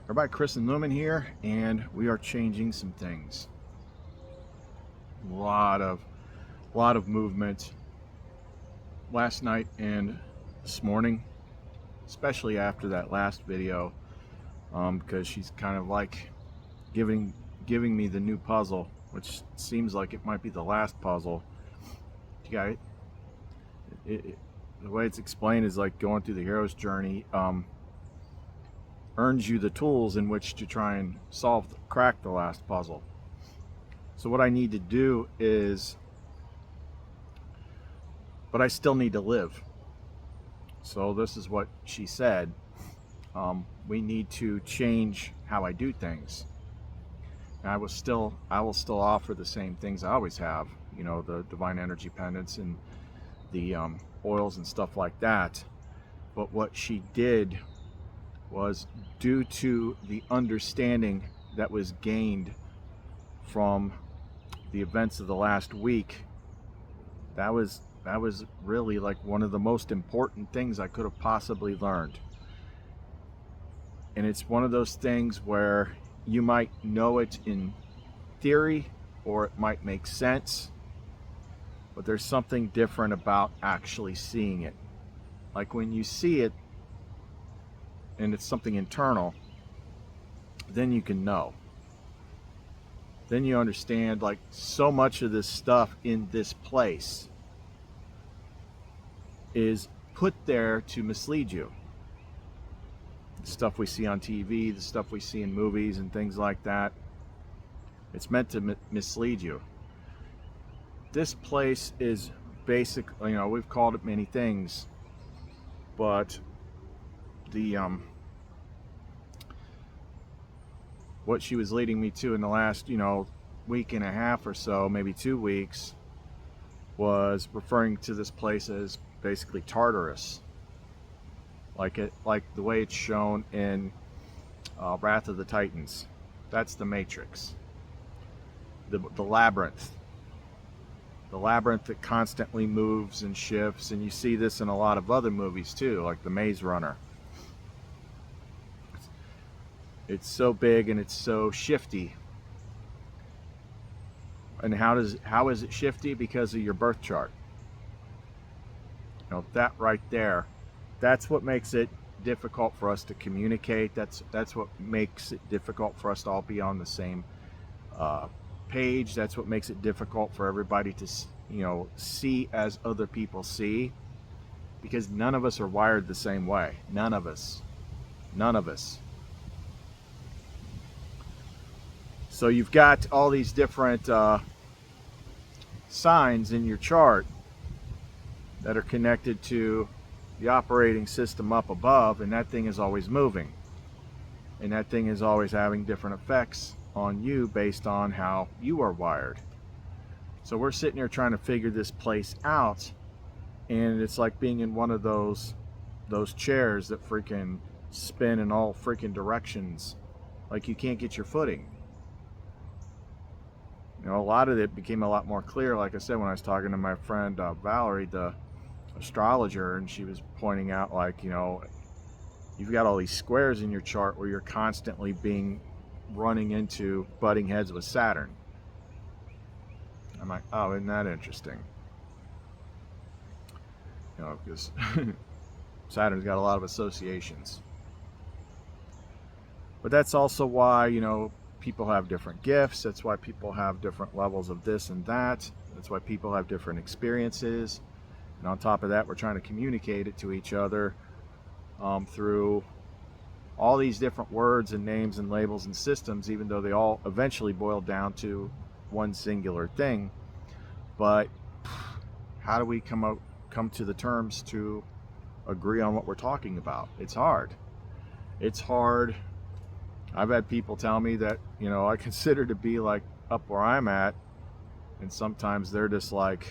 Everybody, Chris and Lumen here, and we are changing some things. A lot of movement last night and this morning, especially after that last video, because she's kind of like giving me the new puzzle, which seems like it might be the last puzzle. Yeah, the way it's explained is like going through the hero's journey. Earns you the tools in which to try and crack the last puzzle. So what I need to do is, but I still need to live. So this is what she said. We need to change how I do things. And I will still offer the same things I always have. You know, the divine energy pendants and the oils and stuff like that. But what she did was, due to the understanding that was gained from the events of the last week, that was really like one of the most important things I could have possibly learned. And it's one of those things where you might know it in theory or it might make sense, but there's something different about actually seeing it. Like when you see it and it's something internal, then you can know. Then you understand, like, so much of this stuff in this place is put there to mislead you. The stuff we see on TV, the stuff we see in movies and things like that, it's meant to mislead you. This place is basically, you know, we've called it many things, but the what she was leading me to in the last, week and a half or so, maybe 2 weeks, was referring to this place as basically Tartarus, like the way it's shown in Wrath of the Titans. That's the Matrix, the labyrinth. The labyrinth that constantly moves and shifts, and you see this in a lot of other movies too, like The Maze Runner. It's so big and it's so shifty. And how is it shifty? Because of your birth chart. That right there, that's what makes it difficult for us to communicate. That's what makes it difficult for us to all be on the same page. That's what makes it difficult for everybody to see as other people see, because none of us are wired the same way. None of us. So you've got all these different signs in your chart that are connected to the operating system up above, and that thing is always moving. And that thing is always having different effects on you based on how you are wired. So we're sitting here trying to figure this place out, and it's like being in one of those chairs that freaking spin in all freaking directions. Like you can't get your footing. A lot of it became a lot more clear, like I said, when I was talking to my friend Valerie, the astrologer, and she was pointing out, like, you've got all these squares in your chart where you're constantly running into butting heads with Saturn. I'm like, oh, isn't that interesting? Because Saturn's got a lot of associations. But that's also why, people have different gifts. That's why people have different levels of this and that. That's why people have different experiences. And on top of that, we're trying to communicate it to each other through all these different words and names and labels and systems, even though they all eventually boil down to one singular thing. But how do we come to the terms to agree on what we're talking about? It's hard. I've had people tell me that, I consider to be like up where I'm at, and sometimes they're just like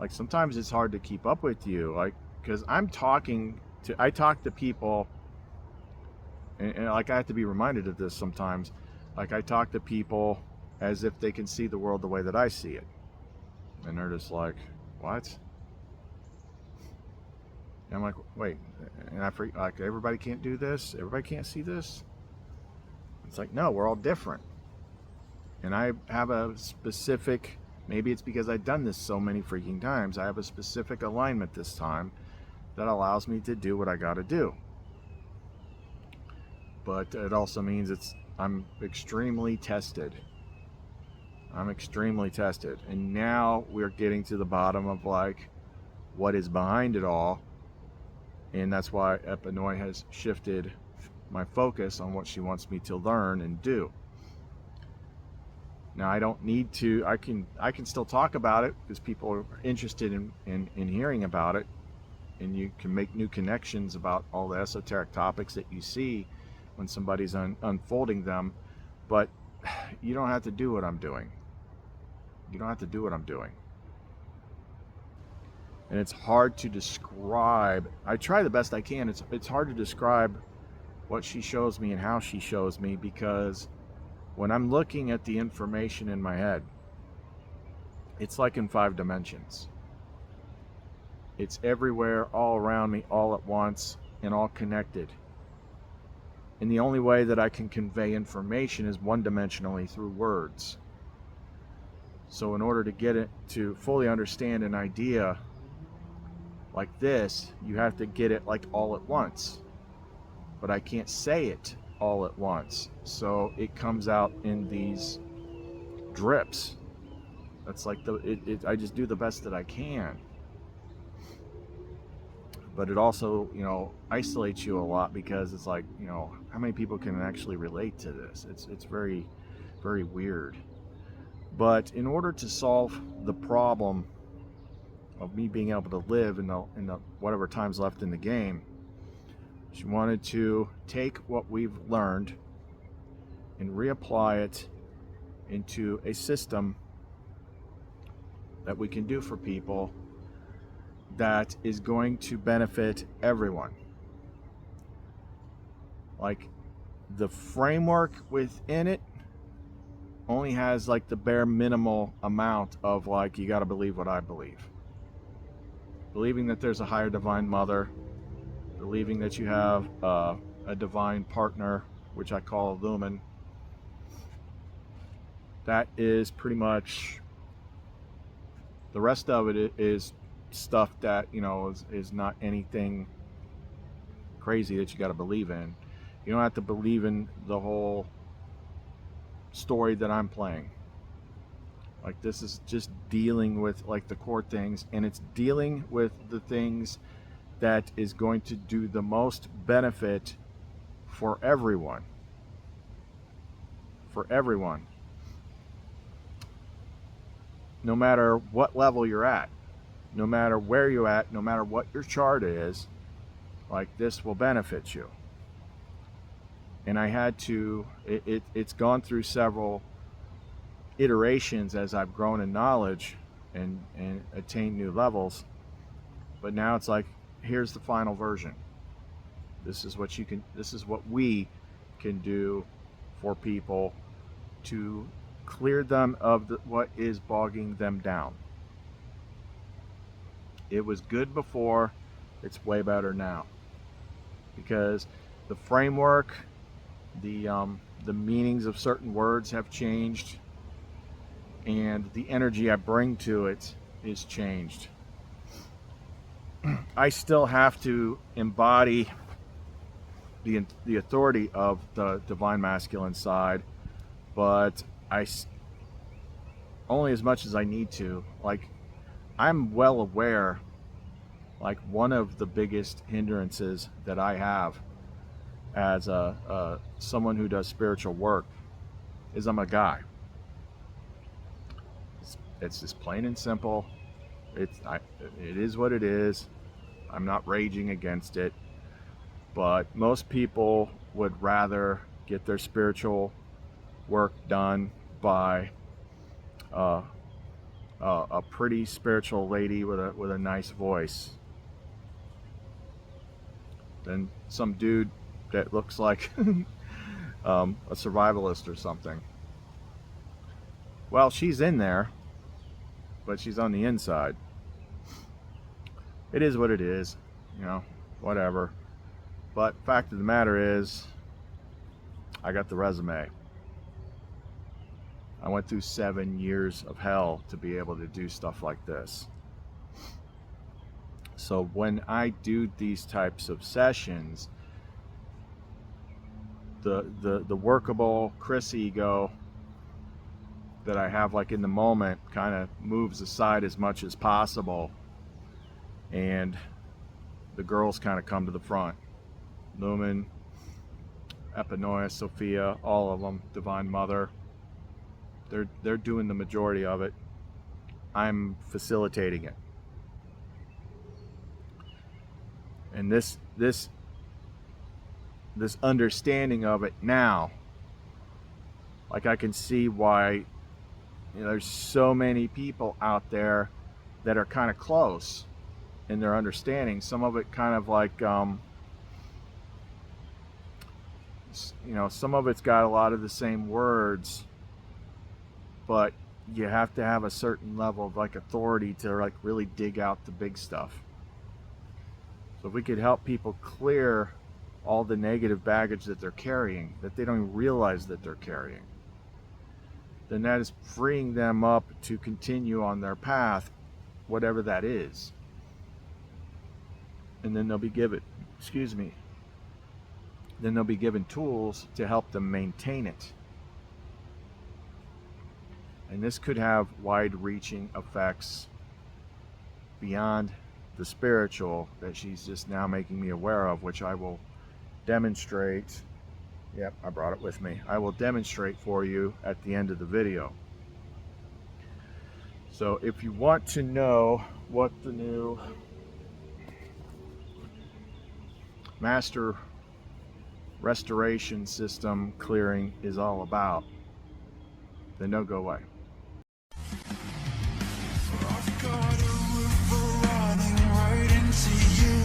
sometimes it's hard to keep up with you, like, because I talk to people, and like I have to be reminded of this sometimes. Like, I talk to people as if they can see the world the way that I see it, and they're just like, what? And I'm like, wait, and I freak, like, everybody can't do this? Everybody can't see this? It's like, no, we're all different. And I have a specific, maybe it's because I've done this so many freaking times, I have a specific alignment this time that allows me to do what I got to do. But it also means I'm extremely tested. I'm extremely tested. And now we're getting to the bottom of like what is behind it all. And that's why Epinoi has shifted my focus on what she wants me to learn and do. Now I don't need to, I can still talk about it because people are interested in hearing about it, and you can make new connections about all the esoteric topics that you see when somebody's unfolding them, but you don't have to do what I'm doing. You don't have to do what I'm doing. And it's hard to describe. I try the best I can. It's hard to describe what she shows me and how she shows me, because when I'm looking at the information in my head, it's like in 5 dimensions. It's everywhere, all around me, all at once, and all connected. And the only way that I can convey information is one-dimensionally through words. So in order to get it to fully understand an idea like this, you have to get it like all at once. But I can't say it all at once. So it comes out in these drips. That's like I just do the best that I can. But it also, isolates you a lot, because it's like, how many people can actually relate to this? It's very, very weird. But in order to solve the problem of me being able to live in the whatever time's left in the game, she wanted to take what we've learned and reapply it into a system that we can do for people that is going to benefit everyone. Like, the framework within it only has like the bare minimal amount of like, you got to believe what I believe. Believing that there's a higher divine mother, believing that you have a divine partner, which I call a lumen. That is pretty much, the rest of it is stuff that, is not anything crazy that you got to believe in. You don't have to believe in the whole story that I'm playing. Like, this is just dealing with like the core things, and it's dealing with the things that is going to do the most benefit for everyone. For everyone. No matter what level you're at, no matter where you're at, no matter what your chart is, like, this will benefit you. And I had to, it's gone through several iterations as I've grown in knowledge and attained new levels. But now it's like, here's the final version. This is what we can do for people to clear them of what is bogging them down. It was good before, it's way better now. Because the framework, the meanings of certain words have changed, and the energy I bring to it is changed. I still have to embody the authority of the divine masculine side, but only as much as I need to. Like, I'm well aware, like, one of the biggest hindrances that I have as someone who does spiritual work is I'm a guy. It's just plain and simple. It is what it is. I'm not raging against it, but most people would rather get their spiritual work done by a pretty spiritual lady with a nice voice than some dude that looks like a survivalist or something. Well, she's in there, but she's on the inside. It is what it is. you know, whatever. But fact of the matter is, I got the resume. I went through 7 years of hell to be able to do stuff like this. So when I do these types of sessions, the workable Chris ego that I have like in the moment kind of moves aside as much as possible, and the girls kind of come to the front. Lumen, Epinoia, Sophia, all of them, Divine Mother, they're doing the majority of it. I'm facilitating it. And this understanding of it now, like I can see why, you know, there's so many people out there that are kind of close in their understanding. Some of it kind of like, you know, some of it's got a lot of the same words, but you have to have a certain level of like authority to like really dig out the big stuff. So if we could help people clear all the negative baggage that they're carrying, that they don't even realize that they're carrying, then that is freeing them up to continue on their path, whatever that is. And then they'll be given, then they'll be given tools to help them maintain it. And this could have wide-reaching effects beyond the spiritual that she's just now making me aware of, which I will demonstrate. Yep, I brought it with me. I will demonstrate for you at the end of the video. So if you want to know what the new master restoration system clearing is all about, then don't go away. I've got a river running right into you.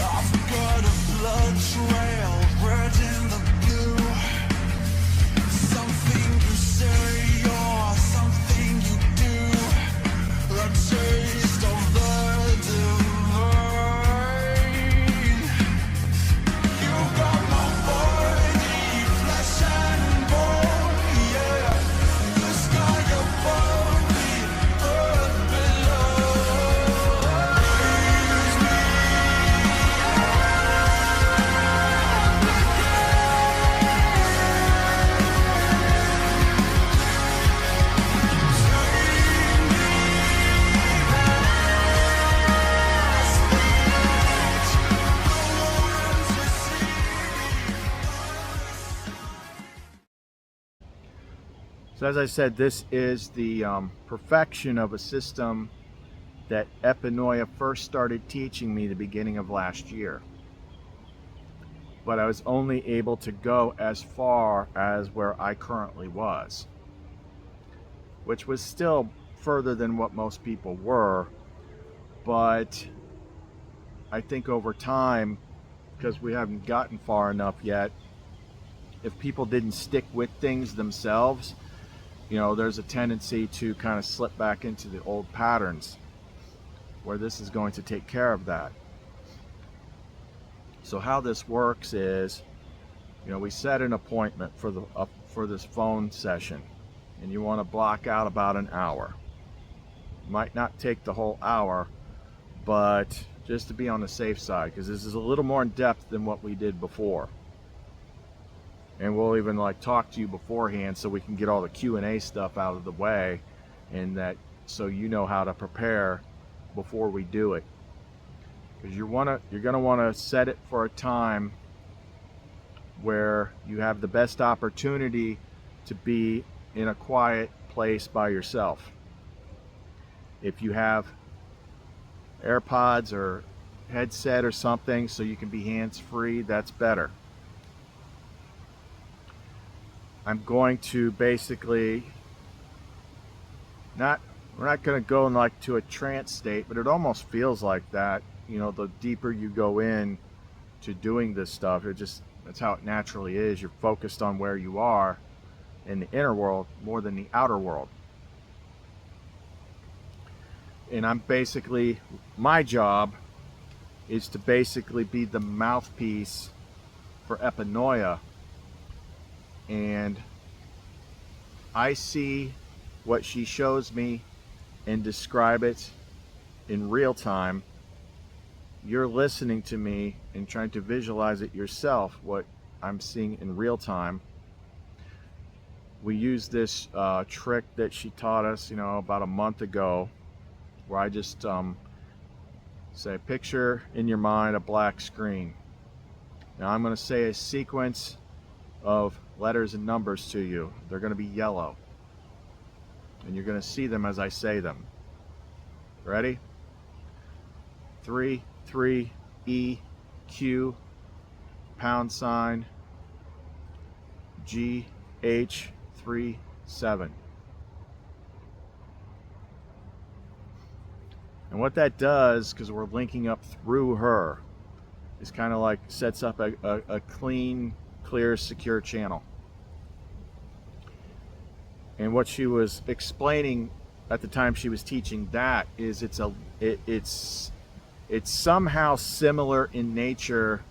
I've got a blood trail red in the blue. Something you say or something you do, a taste of the divine. You got my body, flesh and bone, yeah. The sky above me, earth below. Raise me So as I said, this is the perfection of a system that Epinoia first started teaching me the beginning of last year. But I was only able to go as far as where I currently was, which was still further than what most people were. But I think over time, because we haven't gotten far enough yet, if people didn't stick with things themselves, you know, there's a tendency to kind of slip back into the old patterns, where this is going to take care of that. So how this works is, you know, we set an appointment for this phone session, and you want to block out about an hour. Might not take the whole hour, but just to be on the safe side, because this is a little more in depth than what we did before. And we'll even like talk to you beforehand so we can get all the Q&A stuff out of the way, and that so you know how to prepare before we do it. Because you're gonna want to set it for a time where you have the best opportunity to be in a quiet place by yourself. If you have AirPods or headset or something so you can be hands-free, that's better. I'm going to basically we're not going to go in like to a trance state, but it almost feels like that. You know, the deeper you go in to doing this stuff, that's how it naturally is. You're focused on where you are in the inner world more than the outer world. And I'm basically, my job is to basically be the mouthpiece for epinoia, and I see what she shows me and describe it in real time. You're listening to me and trying to visualize it yourself, what I'm seeing in real time. We use this trick that she taught us, about a month ago, where I just say, picture in your mind a black screen. Now I'm going to say a sequence of letters and numbers to you. They're going to be yellow, and you're going to see them as I say them. Ready? 3, 3, E, Q, pound sign, G, H, 3, 7. And what that does, because we're linking up through her, is kind of like sets up a clean, clear, secure channel. And what she was explaining at the time she was teaching that is it's somehow similar in nature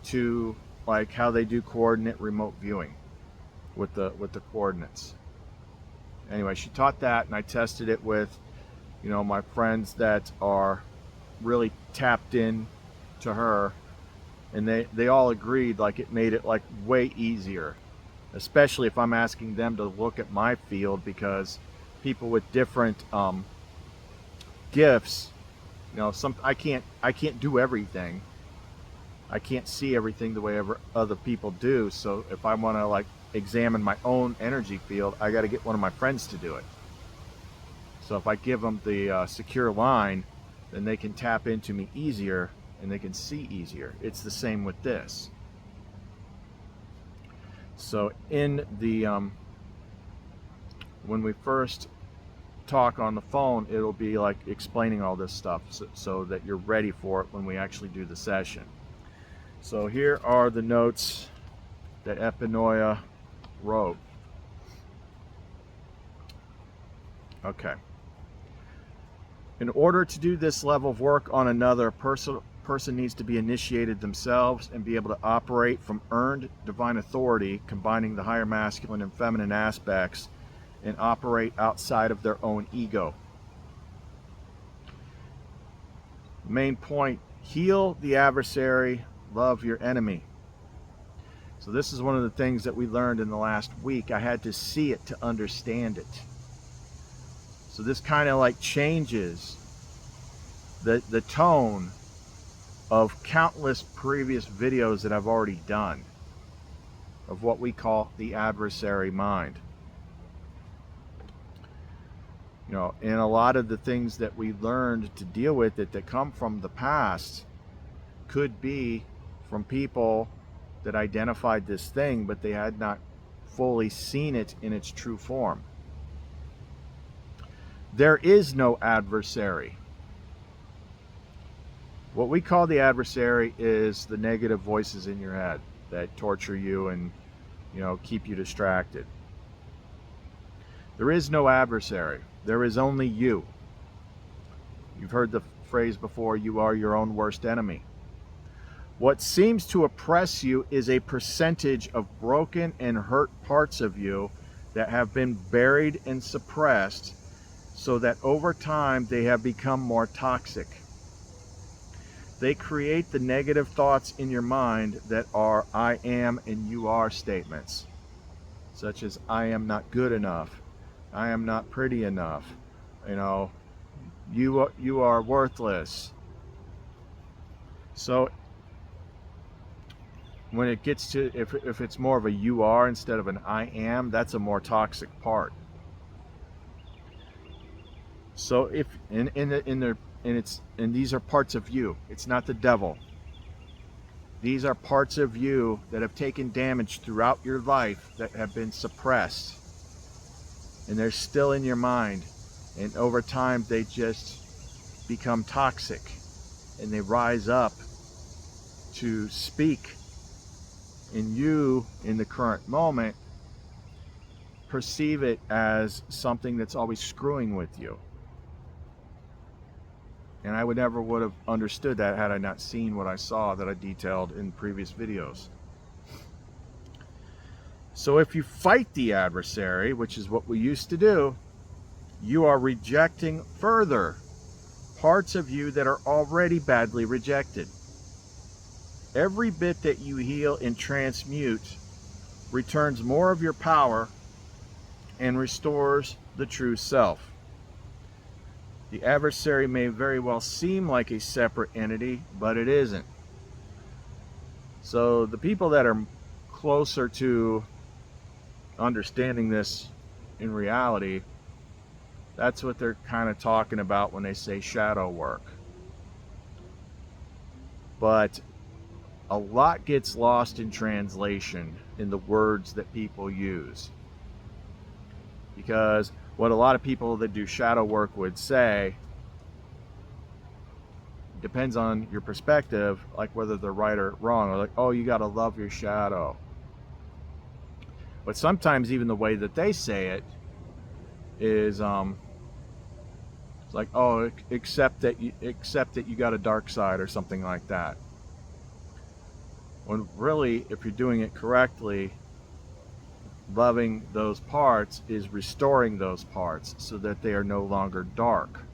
to like how they do coordinate remote viewing with the coordinates. Anyway, she taught that, and I tested it with my friends that are really tapped in to her, and they all agreed like it made it like way easier, especially if I'm asking them to look at my field, because people with different gifts, I can't do everything. I can't see everything the way other people do. So if I want to like examine my own energy field, I got to get one of my friends to do it. So if I give them the secure line, then they can tap into me easier and they can see easier. It's the same with this. So in the when we first talk on the phone, it'll be like explaining all this stuff so that you're ready for it when we actually do the session. So here are the notes that Epinoia wrote. Okay. In order to do this level of work on another, person needs to be initiated themselves and be able to operate from earned divine authority, combining the higher masculine and feminine aspects, and operate outside of their own ego. Main point: heal the adversary, love your enemy. So this is one of the things that we learned in the last week. I had to see it to understand it. So this kind of like changes the tone of countless previous videos that I've already done of what we call the adversary mind. And a lot of the things that we learned to deal with it that come from the past could be from people that identified this thing, but they had not fully seen it in its true form. There is no adversary. What we call the adversary is the negative voices in your head that torture you and keep you distracted. There is no adversary. There is only you. You've heard the phrase before, you are your own worst enemy. What seems to oppress you is a percentage of broken and hurt parts of you that have been buried and suppressed, so that over time they have become more toxic. They create the negative thoughts in your mind that are I am and you are statements, such as I am not good enough, I am not pretty enough, you are worthless. So when it gets to, if it's more of a you are instead of an I am, that's a more toxic part. So if and these are parts of you. It's not the devil. These are parts of you that have taken damage throughout your life that have been suppressed, and they're still in your mind, and over time they just become toxic, and they rise up to speak, and you in the current moment perceive it as something that's always screwing with you. And I would never would have understood that had I not seen what I saw that I detailed in previous videos. So if you fight the adversary, which is what we used to do, you are rejecting further parts of you that are already badly rejected. Every bit that you heal and transmute returns more of your power and restores the true self. The adversary may very well seem like a separate entity, but it isn't. So the people that are closer to understanding this in reality, that's what they're kind of talking about when they say shadow work. But a lot gets lost in translation in the words that people use. Because what a lot of people that do shadow work would say depends on your perspective, like whether they're right or wrong, or like, oh, you got to love your shadow. But sometimes even the way that they say it is it's like, oh, accept that you got a dark side or something like that. When really, if you're doing it correctly, loving those parts is restoring those parts so that they are no longer dark.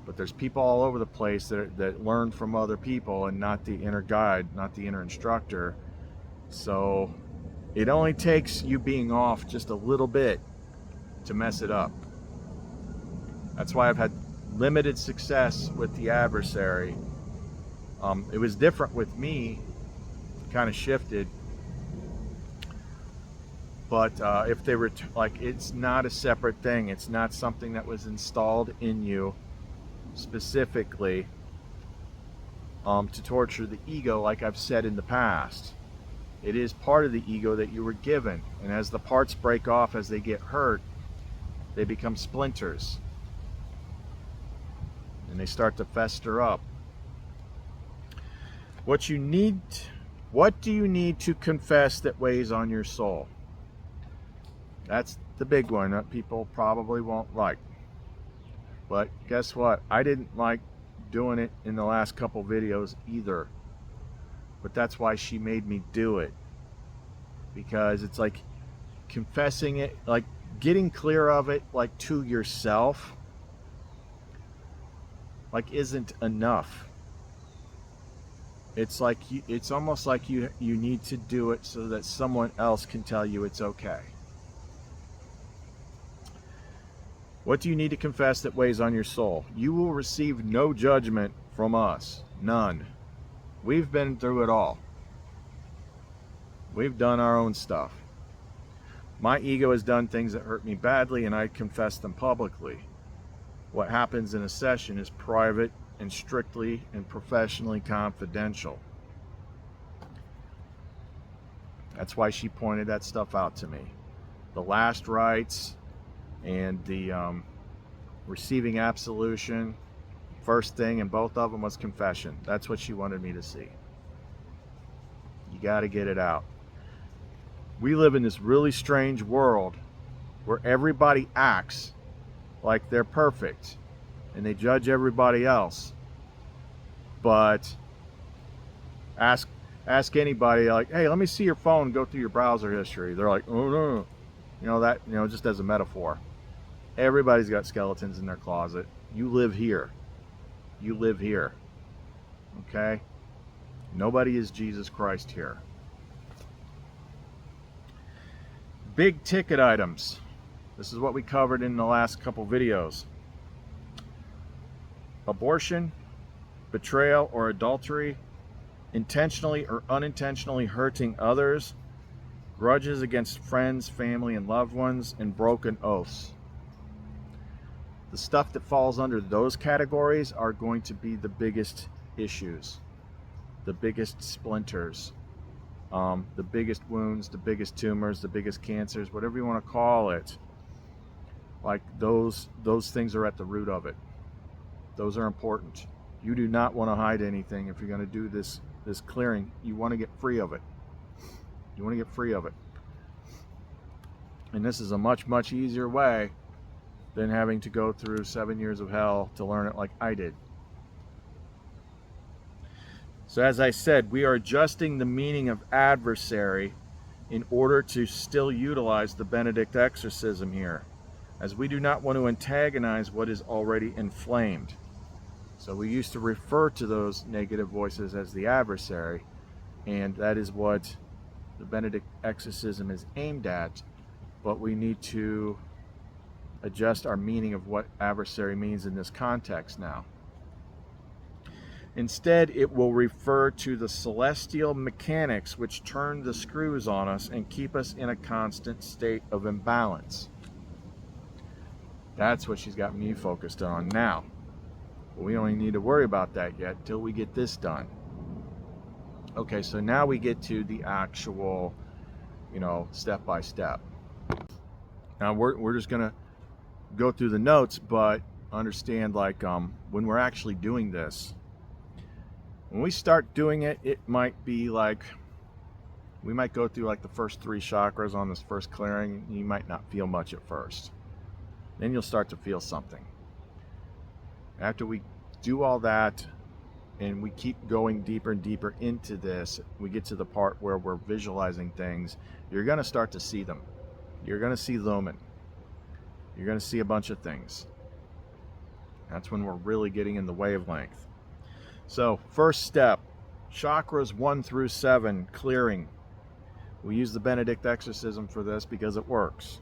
But there's people all over the place that learn from other people and not the inner guide, not the inner instructor. So it only takes you being off just a little bit to mess it up. That's why I've had limited success with the adversary. It was different with me, kind of shifted. But if they were like, it's not a separate thing. It's not something that was installed in you specifically to torture the ego, like I've said in the past. It is part of the ego that you were given, and as the parts break off, as they get hurt, they become splinters and they start to fester up. What do you need to confess that weighs on your soul? That's the big one that people probably won't like. But guess what? I didn't like doing it in the last couple videos either. But that's why she made me do it. Because it's like confessing it, like getting clear of it, like to yourself, like isn't enough. It's like it's almost like you need to do it so that someone else can tell you it's okay. What do you need to confess that weighs on your soul? You will receive no judgment from us. None. We've been through it all. We've done our own stuff. My ego has done things that hurt me badly, and I confess them publicly. What happens in a session is private and strictly and professionally confidential. That's why she pointed that stuff out to me. The last rites and the receiving absolution, first thing, and both of them was confession. That's what she wanted me to see. You got to get it out. We live in this really strange world where everybody acts like they're perfect and they judge everybody else. But ask anybody, like, hey, let me see your phone, go through your browser history. They're like, oh no. Just as a metaphor. Everybody's got skeletons in their closet. You live here. You live here. Okay? Nobody is Jesus Christ here. Big ticket items. This is what we covered in the last couple videos. Abortion, betrayal or adultery, intentionally or unintentionally hurting others, grudges against friends, family, and loved ones, and broken oaths. The stuff that falls under those categories are going to be the biggest issues, the biggest splinters, the biggest wounds, the biggest tumors, the biggest cancers, whatever you want to call it. Like those things are at the root of it. Those are important. You do not want to hide anything if you're going to do this clearing. You want to get free of it. You want to get free of it. And this is a much, much easier way than having to go through 7 years of hell to learn it like I did. So as I said, we are adjusting the meaning of adversary in order to still utilize the Benedict exorcism here, as we do not want to antagonize what is already inflamed. So we used to refer to those negative voices as the adversary, and that is what the Benedict exorcism is aimed at, but we need to adjust our meaning of what adversary means in this context now. Instead, it will refer to the celestial mechanics which turn the screws on us and keep us in a constant state of imbalance. That's what she's got me focused on now. But we don't even need to worry about that yet till we get this done. Okay, so now we get to the actual, step by step. Now we're just gonna go through the notes, but understand, like, when we're actually doing this, when we start doing it, it might be like we might go through like the first 3 chakras on this first clearing. You might not feel much at first. Then you'll start to feel something. After we do all that and we keep going deeper and deeper into this, we get to the part where we're visualizing things. You're going to start to see them. You're going to see lumen. You're going to see a bunch of things. That's when we're really getting in the wavelength. So first step, chakras 1 through 7, clearing. We use the Benedict exorcism for this because it works.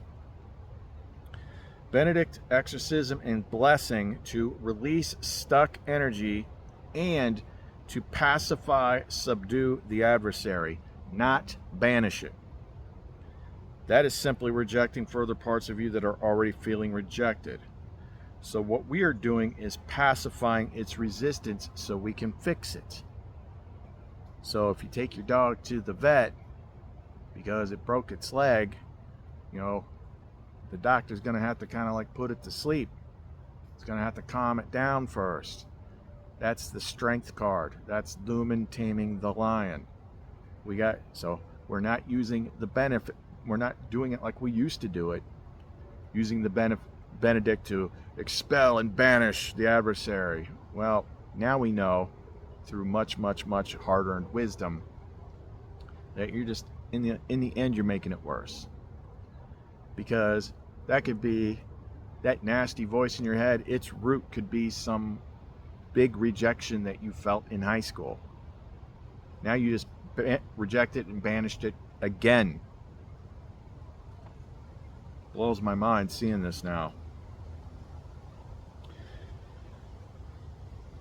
Benedict exorcism and blessing to release stuck energy and to pacify, subdue the adversary, not banish it. That is simply rejecting further parts of you that are already feeling rejected. So what we are doing is pacifying its resistance so we can fix it. So if you take your dog to the vet because it broke its leg, the doctor's going to have to kind of like put it to sleep. It's going to have to calm it down first. That's the strength card. That's Lumen taming the lion. So we're not using the benefit. We're not doing it like we used to do it, using the Benedict to expel and banish the adversary. Well, now we know through much, much, much hard-earned wisdom that you're just, in the end, you're making it worse. Because that could be, that nasty voice in your head, its root could be some big rejection that you felt in high school. Now you just reject it and banished it again. Blows my mind seeing this now.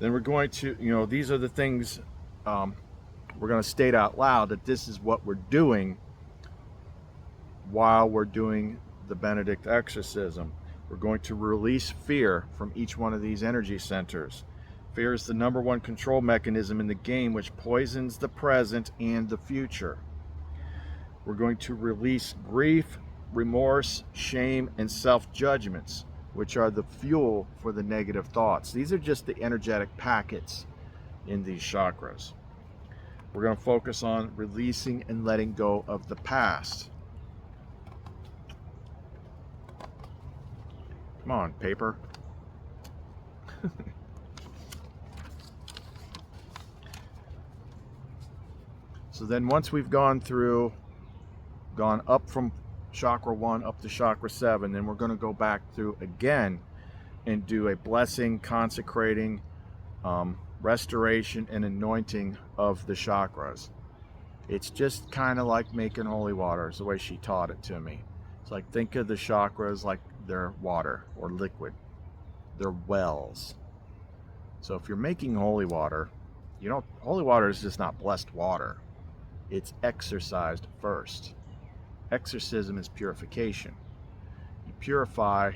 Then we're going to, these are the things we're going to state out loud, that this is what we're doing while we're doing the Benedict exorcism. We're going to release fear from each one of these energy centers. Fear is the #1 control mechanism in the game, which poisons the present and the future. We're going to release grief, remorse, shame, and self-judgments, which are the fuel for the negative thoughts. These are just the energetic packets in these chakras. We're going to focus on releasing and letting go of the past. Come on, paper. So then once we've gone up from chakra 1 up to chakra 7, then we're going to go back through again and do a blessing, consecrating, restoration, and anointing of the chakras. It's just kind of like making holy water, is the way she taught it to me. It's like, think of the chakras like they're water or liquid. They're wells. So if you're making holy water, holy water is just not blessed water. It's exorcised first. Exorcism is purification. You purify,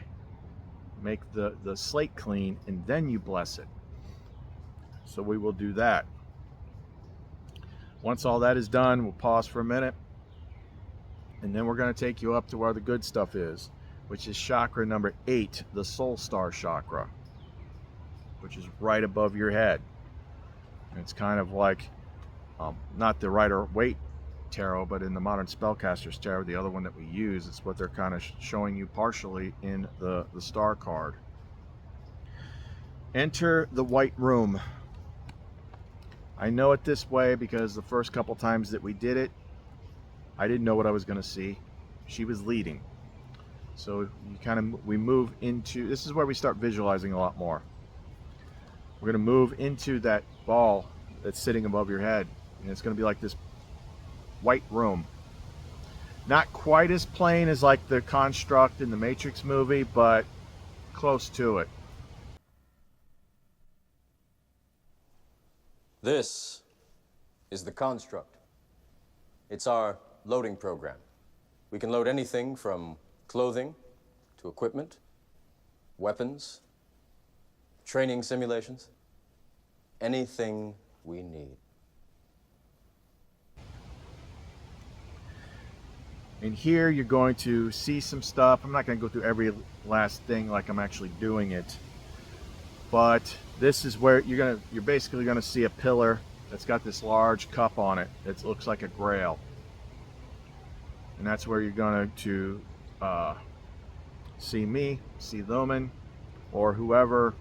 make the slate clean, and then you bless it. So we will do that. Once all that is done, we'll pause for a minute, and then we're going to take you up to where the good stuff is, which is chakra number 8, the soul star chakra, which is right above your head. And it's kind of like, not the Rider-Waite tarot, but in the modern spellcasters tarot, the other one that we use, it's what they're kind of showing you partially in the star card. Enter the white room. I know it this way because the first couple times that we did it, I didn't know what I was going to see. She was leading. So we move into, this is where we start visualizing a lot more. We're going to move into that ball that's sitting above your head, and it's going to be like this white room. Not quite as plain as like the construct in the Matrix movie, but close to it. This is the construct. It's our loading program. We can load anything from clothing to equipment, weapons, training simulations, anything we need. And here you're going to see some stuff. I'm not going to go through every last thing like I'm actually doing it. But this is where you're basically going to see a pillar that's got this large cup on it. It looks like a grail. And that's where you're going to see me, see Lumen, or whoever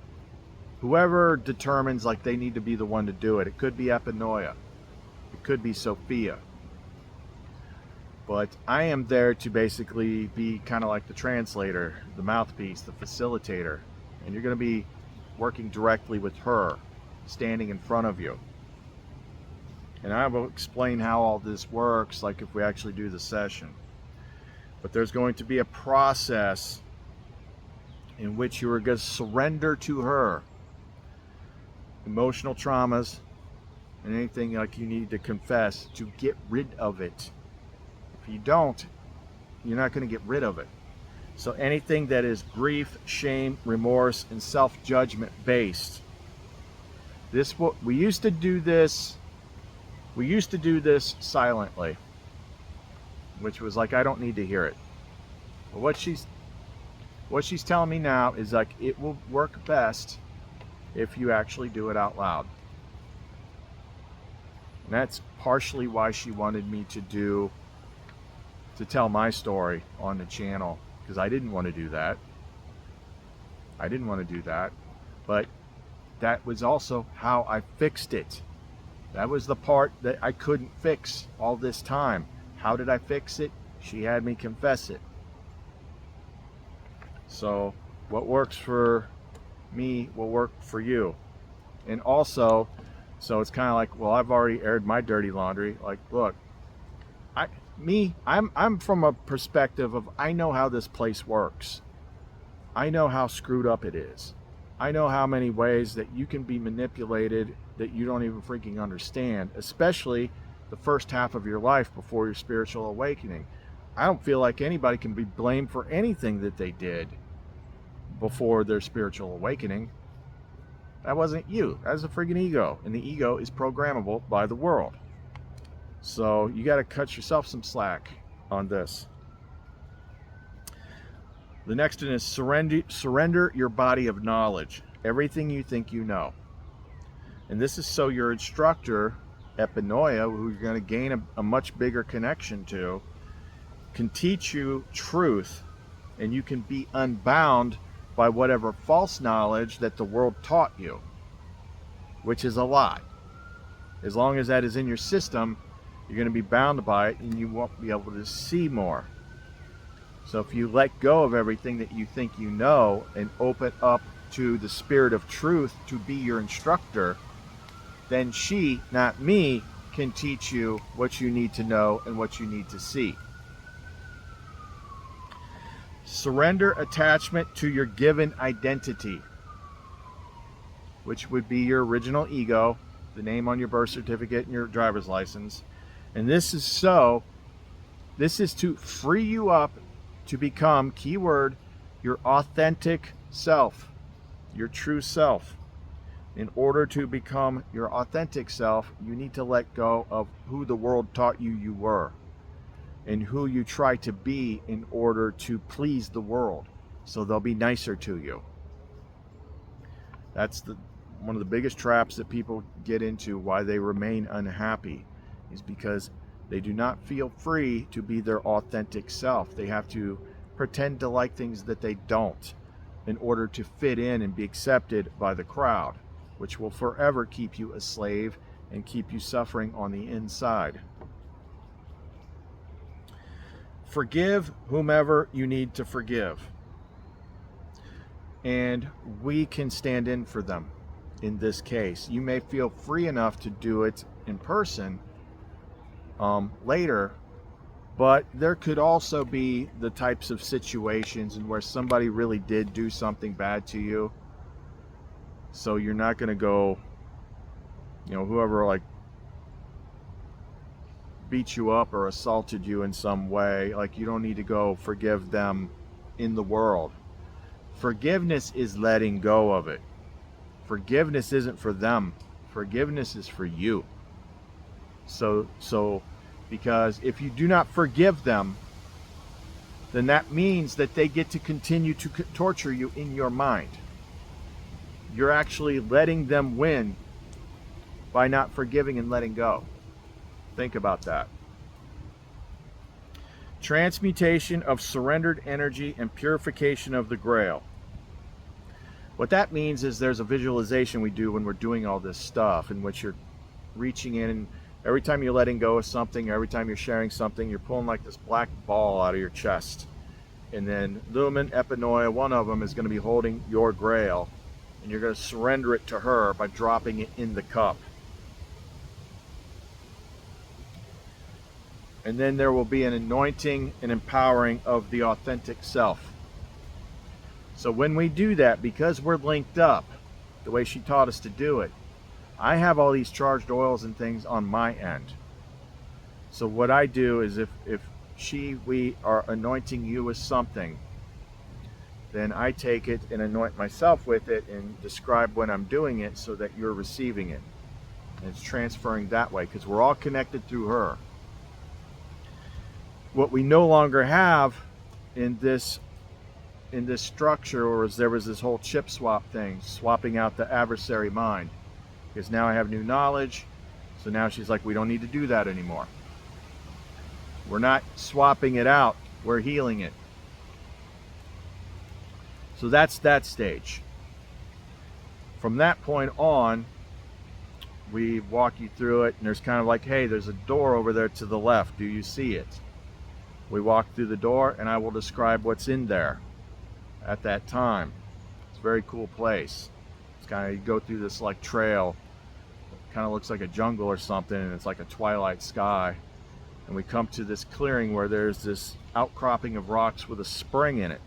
determines like they need to be the one to do it. It could be Epinoia. It could be Sophia. But I am there to basically be kind of like the translator, the mouthpiece, the facilitator. And you're going to be working directly with her, standing in front of you. And I will explain how all this works, like if we actually do the session. But there's going to be a process in which you are going to surrender to her emotional traumas and anything like you need to confess to get rid of it. If you don't, you're not going to get rid of it. So anything that is grief, shame, remorse, and self-judgment based. We used to do this silently, which was like, I don't need to hear it. But what she's telling me now is like, it will work best if you actually do it out loud. And that's partially why she wanted me to tell my story on the channel, because I didn't want to do that. But that was also how I fixed it. That was the part that I couldn't fix all this time. How did I fix it? She had me confess it. So what works for me will work for you. And also, so it's kind of like, well, I've already aired my dirty laundry. Like, look, I'm from a perspective of, I know how this place works. I know how screwed up it is. I know how many ways that you can be manipulated that you don't even freaking understand, especially the first half of your life before your spiritual awakening. I don't feel like anybody can be blamed for anything that they did before their spiritual awakening. That wasn't you. That was a freaking ego, and the ego is programmable by the world. So you got to cut yourself some slack on this. The next one is surrender your body of knowledge, everything you think you know. And this is so your instructor, Epinoia, who you're going to gain a much bigger connection to, can teach you truth, and you can be unbound by whatever false knowledge that the world taught you, which is a lie. As long as that is in your system, you're going to be bound by it, and you won't be able to see more. So if you let go of everything that you think you know and open up to the spirit of truth to be your instructor, then she, not me, can teach you what you need to know and what you need to see. Surrender attachment to your given identity, which would be your original ego, the name on your birth certificate and your driver's license. And this is to free you up to become, keyword, your authentic self, your true self. In order to become your authentic self, you need to let go of who the world taught you were and who you try to be in order to please the world, so they'll be nicer to you. That's one of the biggest traps that people get into, why they remain unhappy, is because they do not feel free to be their authentic self. They have to pretend to like things that they don't in order to fit in and be accepted by the crowd, which will forever keep you a slave and keep you suffering on the inside. Forgive whomever you need to forgive. And we can stand in for them in this case. You may feel free enough to do it in person later, but there could also be the types of situations in where somebody really did do something bad to you. So you're not going to go, whoever like beat you up or assaulted you in some way, like you don't need to go forgive them in the world. Forgiveness is letting go of it. Forgiveness isn't for them. Forgiveness is for you. So because if you do not forgive them, then that means that they get to continue to torture you in your mind. You're actually letting them win by not forgiving and letting go. Think about that. Transmutation of surrendered energy and purification of the Grail. What that means is there's a visualization we do when we're doing all this stuff, in which you're reaching in, and every time you're letting go of something, every time you're sharing something, you're pulling like this black ball out of your chest. And then Lumen, Epinoia, one of them is going to be holding your Grail, and you're going to surrender it to her by dropping it in the cup. And then there will be an anointing and empowering of the authentic self. So when we do that, because we're linked up the way she taught us to do it, I have all these charged oils and things on my end. So what I do is if we are anointing you with something, then I take it and anoint myself with it and describe when I'm doing it so that you're receiving it. And it's transferring that way because we're all connected through her. What we no longer have in this structure, or there was this whole chip swap thing, swapping out the adversary mind, because now I have new knowledge. So now she's like, we don't need to do that anymore. We're not swapping it out, we're healing it. So that's that stage. From that point on, we walk you through it, and there's kind of like, hey, there's a door over there to the left, do you see it? We walk through the door, and I will describe what's in there at that time. It's a very cool place. It's kind of, you go through this like trail, it kind of looks like a jungle or something, and it's like a twilight sky. And we come to this clearing where there's this outcropping of rocks with a spring in it,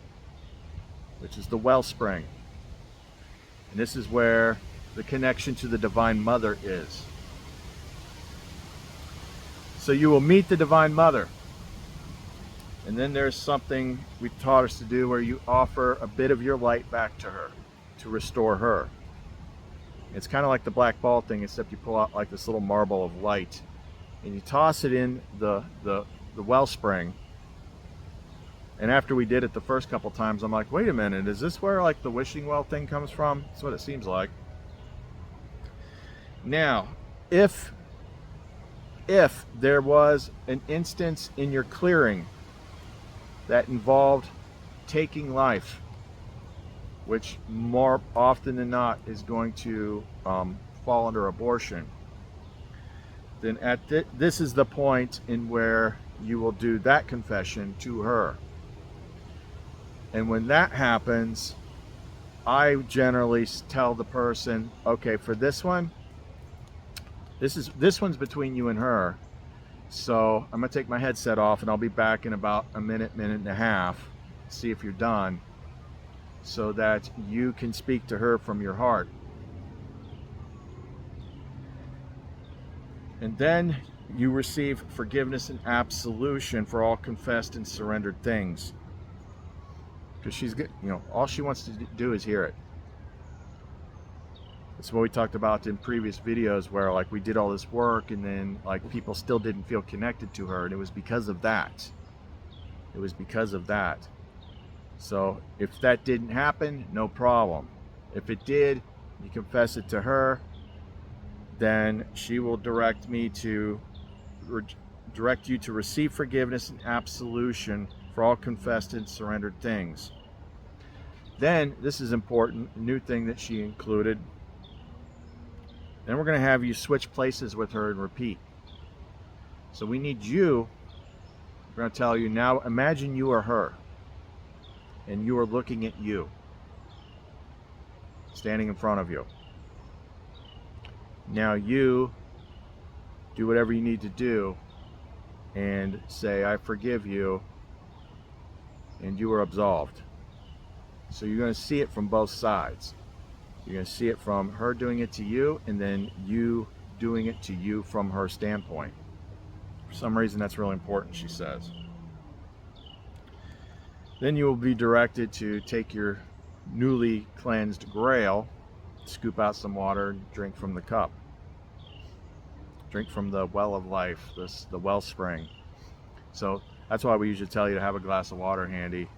which is the wellspring. And this is where the connection to the Divine Mother is. So you will meet the Divine Mother. And then there's something we taught us to do where you offer a bit of your light back to her to restore her. It's kind of like the black ball thing, except you pull out like this little marble of light and you toss it in the wellspring. And after we did it the first couple times, I'm like, wait a minute, is this where like the wishing well thing comes from? That's what it seems like. Now, if there was an instance in your clearing that involved taking life, which more often than not is going to fall under abortion, then this is the point in where you will do that confession to her. And when that happens, I generally tell the person, okay, for this one, this one's between you and her. So I'm gonna take my headset off and I'll be back in about a minute and a half, see if you're done, so that you can speak to her from your heart. And then you receive forgiveness and absolution for all confessed and surrendered things. Because she's good, all she wants to do is hear it. That's what we talked about in previous videos, where like we did all this work and then like people still didn't feel connected to her, and it was because of that. It was because of that. So if that didn't happen, no problem. If it did, you confess it to her, then she will direct you to receive forgiveness and absolution for all confessed and surrendered things. Then, this is important, a new thing that she included. Then we're going to have you switch places with her and repeat. So we need you. We're going to tell you now, imagine you are her. And you are looking at you. Standing in front of you. Now you do whatever you need to do and say, I forgive you, and you are absolved. So you're going to see it from both sides. You're going to see it from her doing it to you, and then you doing it to you from her standpoint. For some reason, that's really important, she says. Then you will be directed to take your newly cleansed grail, scoop out some water, and drink from the cup. Drink from the well of life, the wellspring. So that's why we usually tell you to have a glass of water handy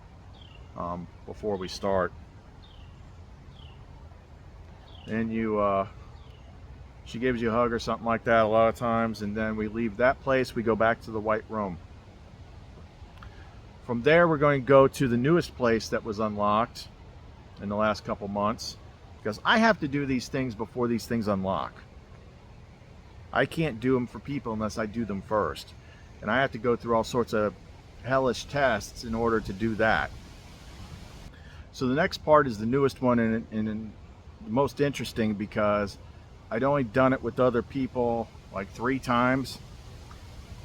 before we start. Then she gives you a hug or something like that a lot of times, and then we leave that place, we go back to the white room. From there, we're going to go to the newest place that was unlocked in the last couple months, because I have to do these things before these things unlock. I can't do them for people unless I do them first. And I have to go through all sorts of hellish tests in order to do that. So the next part is the newest one and the most interesting, because I'd only done it with other people like 3 times.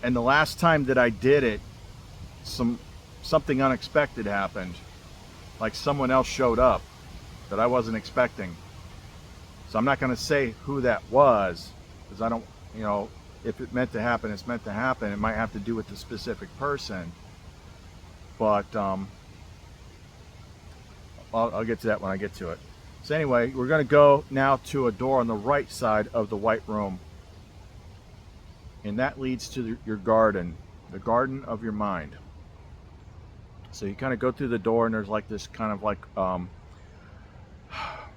And the last time that I did it, something unexpected happened. Like someone else showed up that I wasn't expecting. So I'm not going to say who that was, because I don't, if it meant to happen, it's meant to happen. It might have to do with the specific person. But I'll get to that when I get to it. So anyway, we're going to go now to a door on the right side of the white room. And that leads to your garden, the garden of your mind. So you kind of go through the door, and there's like this kind of like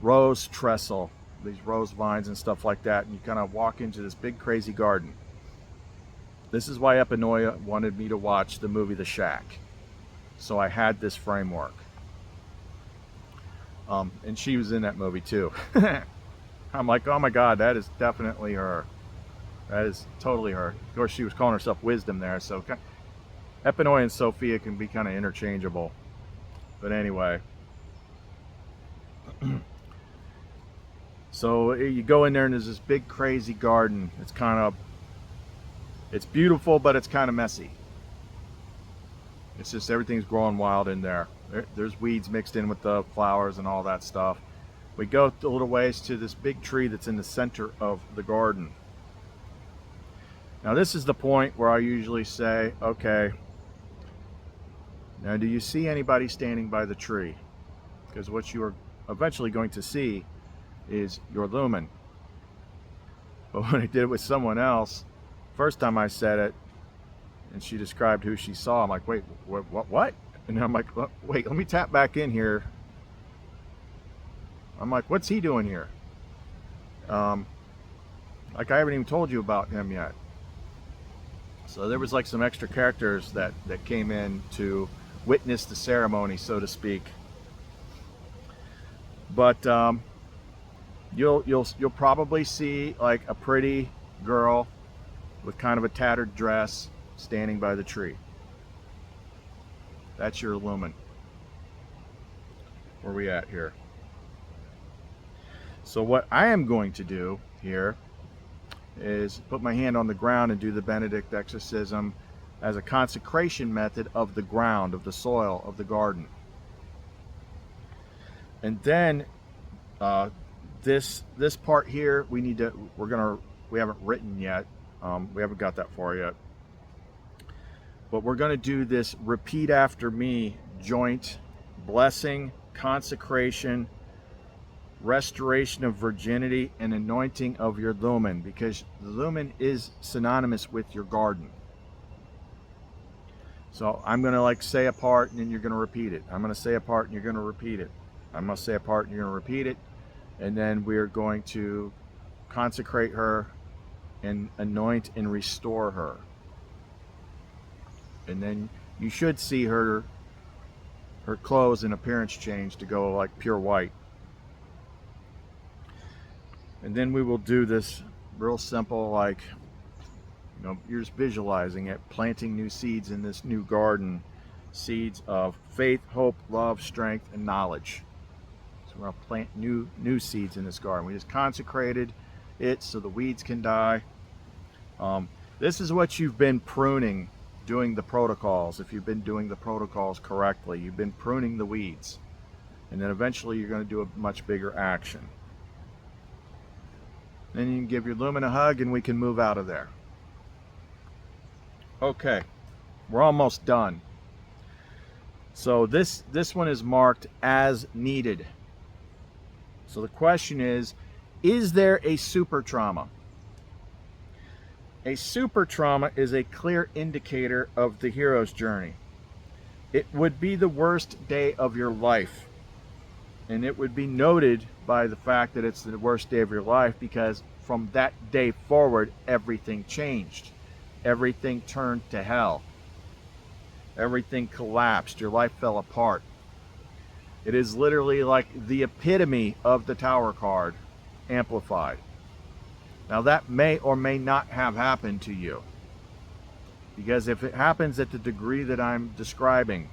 rose trestle, these rose vines and stuff like that. And you kind of walk into this big crazy garden. This is why Epinoia wanted me to watch the movie The Shack. So I had this framework. And she was in that movie too. I'm like, oh my God, that is definitely her. That is totally her. Of course, she was calling herself Wisdom there. So Epinoia and Sophia can be kind of interchangeable. But anyway. So you go in there, and there's this big crazy garden. It's beautiful, but it's kind of messy. It's just everything's growing wild in there. There's weeds mixed in with the flowers and all that stuff. We go a little ways to this big tree that's in the center of the garden. Now this is the point where I usually say, okay, now do you see anybody standing by the tree? Because what you are eventually going to see is your lumen. But when I did it with someone else, first time I said it, and she described who she saw, I'm like, wait, what? And I'm like, wait, let me tap back in here. I'm like, what's he doing here? Like I haven't even told you about him yet. So there was like some extra characters that came in to witness the ceremony, so to speak. But you'll probably see like a pretty girl with kind of a tattered dress standing by the tree. That's your lumen. Where are we at here? So what I am going to do here is put my hand on the ground and do the Benedict exorcism as a consecration method of the ground, of the soil, of the garden. And then this part here, we haven't written yet. We haven't got that far yet. But we're going to do this repeat after me joint blessing, consecration, restoration of virginity, and anointing of your lumen, because the lumen is synonymous with your garden. So I'm going to like say a part, and then you're going to repeat it. I'm going to say a part, and you're going to repeat it. I'm going to say a part, and you're going to repeat it. And then we're going to consecrate her and anoint and restore her. And then you should see her clothes and appearance change to go like pure white. And then we will do this real simple, like, you're just visualizing it, planting new seeds in this new garden, seeds of faith, hope, love, strength, and knowledge. So we're going to plant new seeds in this garden. We just consecrated it so the weeds can die. This is what you've been pruning, doing the protocols. If you've been doing the protocols correctly, you've been pruning the weeds. And then eventually you're going to do a much bigger action. Then you can give your lumen a hug and we can move out of there. Okay, we're almost done. So this one is marked as needed. So the question is there a super trauma? A super trauma is a clear indicator of the hero's journey. It would be the worst day of your life. And it would be noted by the fact that it's the worst day of your life, because from that day forward, everything changed. Everything turned to hell. Everything collapsed. Your life fell apart. It is literally like the epitome of the Tower card amplified. Now that may or may not have happened to you, because if it happens at the degree that I'm describing,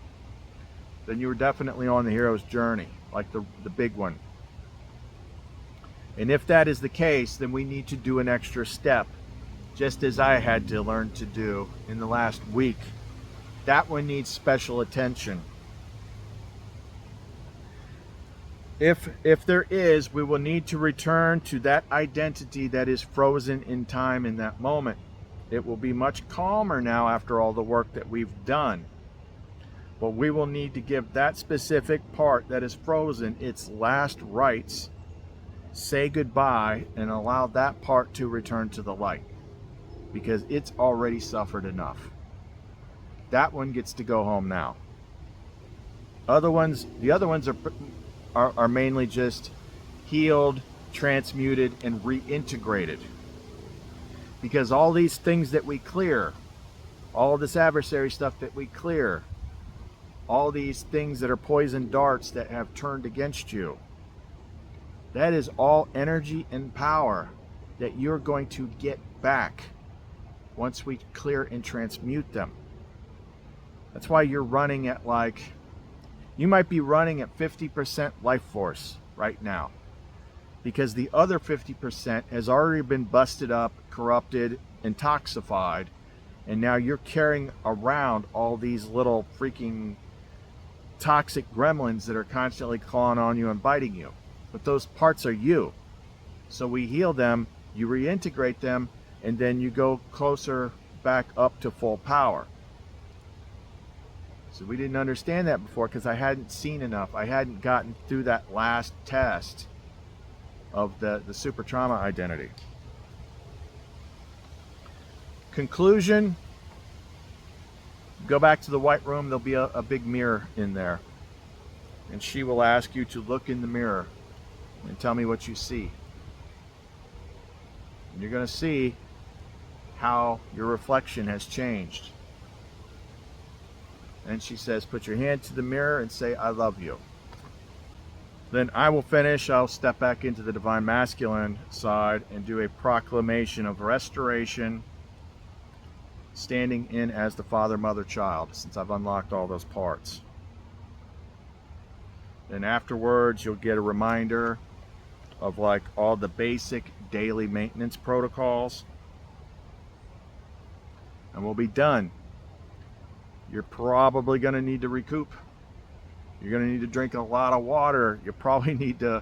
then you were definitely on the hero's journey, like the big one. And if that is the case, then we need to do an extra step, just as I had to learn to do in the last week. That one needs special attention. If there is, we will need to return to that identity that is frozen in time in that moment. It will be much calmer now after all the work that we've done. But we will need to give that specific part that is frozen its last rites, say goodbye, and allow that part to return to the light, because it's already suffered enough. That one gets to go home now. The other ones are mainly just healed, transmuted, and reintegrated. Because all these things that we clear, all this adversary stuff that we clear, all these things that are poison darts that have turned against you, that is all energy and power that you're going to get back once we clear and transmute them. That's why you're running at you might be running at 50% life force right now, because the other 50% has already been busted up, corrupted, and toxified, and now you're carrying around all these little freaking toxic gremlins that are constantly clawing on you and biting you. But those parts are you. So we heal them, you reintegrate them, and then you go closer back up to full power. So we didn't understand that before because I hadn't seen enough. I hadn't gotten through that last test of the super trauma identity. Conclusion: go back to the white room. There'll be a big mirror in there, and she will ask you to look in the mirror and tell me what you see. And you're going to see how your reflection has changed. And she says, put your hand to the mirror and say, I love you. Then I will finish. I'll step back into the divine masculine side and do a proclamation of restoration, standing in as the father, mother, child, since I've unlocked all those parts. Then afterwards, you'll get a reminder of all the basic daily maintenance protocols. And we'll be done. You're probably going to need to recoup. You're going to need to drink a lot of water. You probably need to,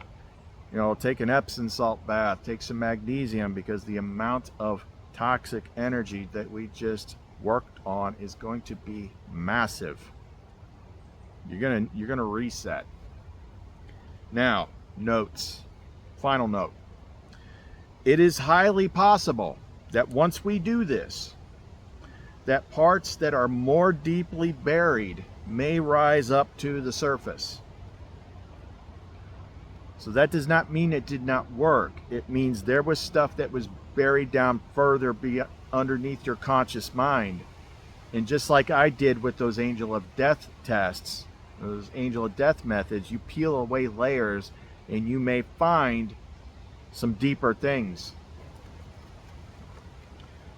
take an Epsom salt bath, take some magnesium, because the amount of toxic energy that we just worked on is going to be massive. You're going to reset. Now, notes. Final note. It is highly possible that once we do this, that parts that are more deeply buried may rise up to the surface. So that does not mean it did not work. It means there was stuff that was buried down further underneath your conscious mind. And just like I did with those angel of death tests, those angel of death methods, you peel away layers and you may find some deeper things.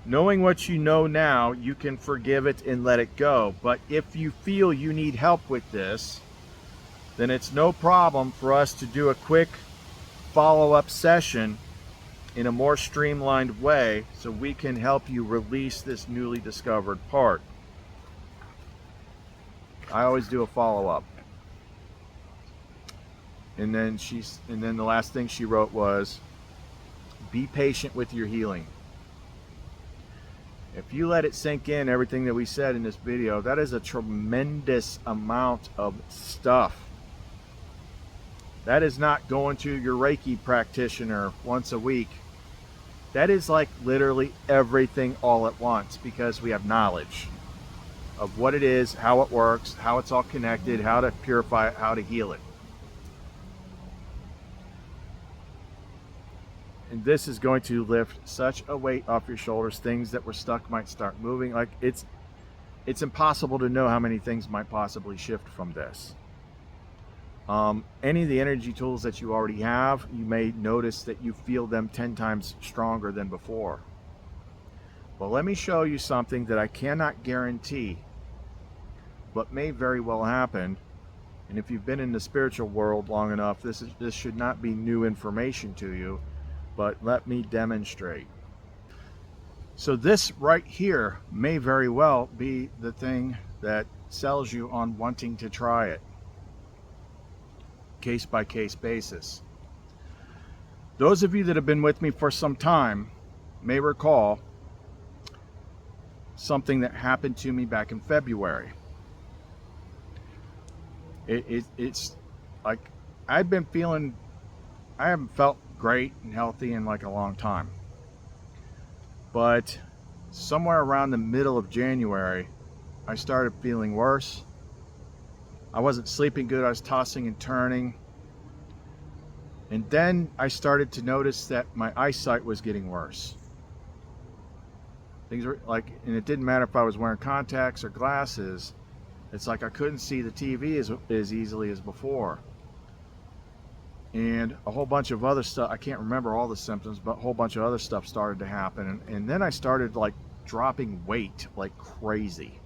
Knowing what you know now, you can forgive it and let it go. But if you feel you need help with this, then it's no problem for us to do a quick follow-up session in a more streamlined way so we can help you release this newly discovered part. I always do a follow-up. And then the last thing she wrote was, be patient with your healing. If you let it sink in, everything that we said in this video, that is a tremendous amount of stuff. That is not going to your Reiki practitioner once a week. That is like literally everything all at once, because we have knowledge of what it is, how it works, how it's all connected, how to purify it, how to heal it. And this is going to lift such a weight off your shoulders. Things that were stuck might start moving. Like it's impossible to know how many things might possibly shift from this. Any of the energy tools that you already have, you may notice that you feel them 10 times stronger than before. Well, let me show you something that I cannot guarantee, but may very well happen. And if you've been in the spiritual world long enough, this should not be new information to you. But let me demonstrate. So this right here may very well be the thing that sells you on wanting to try it. Case by case basis. Those of you that have been with me for some time may recall something that happened to me back in February. It's like I haven't felt great and healthy in like a long time, but somewhere around the middle of January I started feeling worse. I wasn't sleeping good. I was tossing and turning, and then I started to notice that my eyesight was getting worse. Things were like, and it didn't matter if I was wearing contacts or glasses, it's like I couldn't see the TV as easily as before. And a whole bunch of other stuff, I can't remember all the symptoms, but a whole bunch of other stuff started to happen. And then I started like dropping weight like crazy.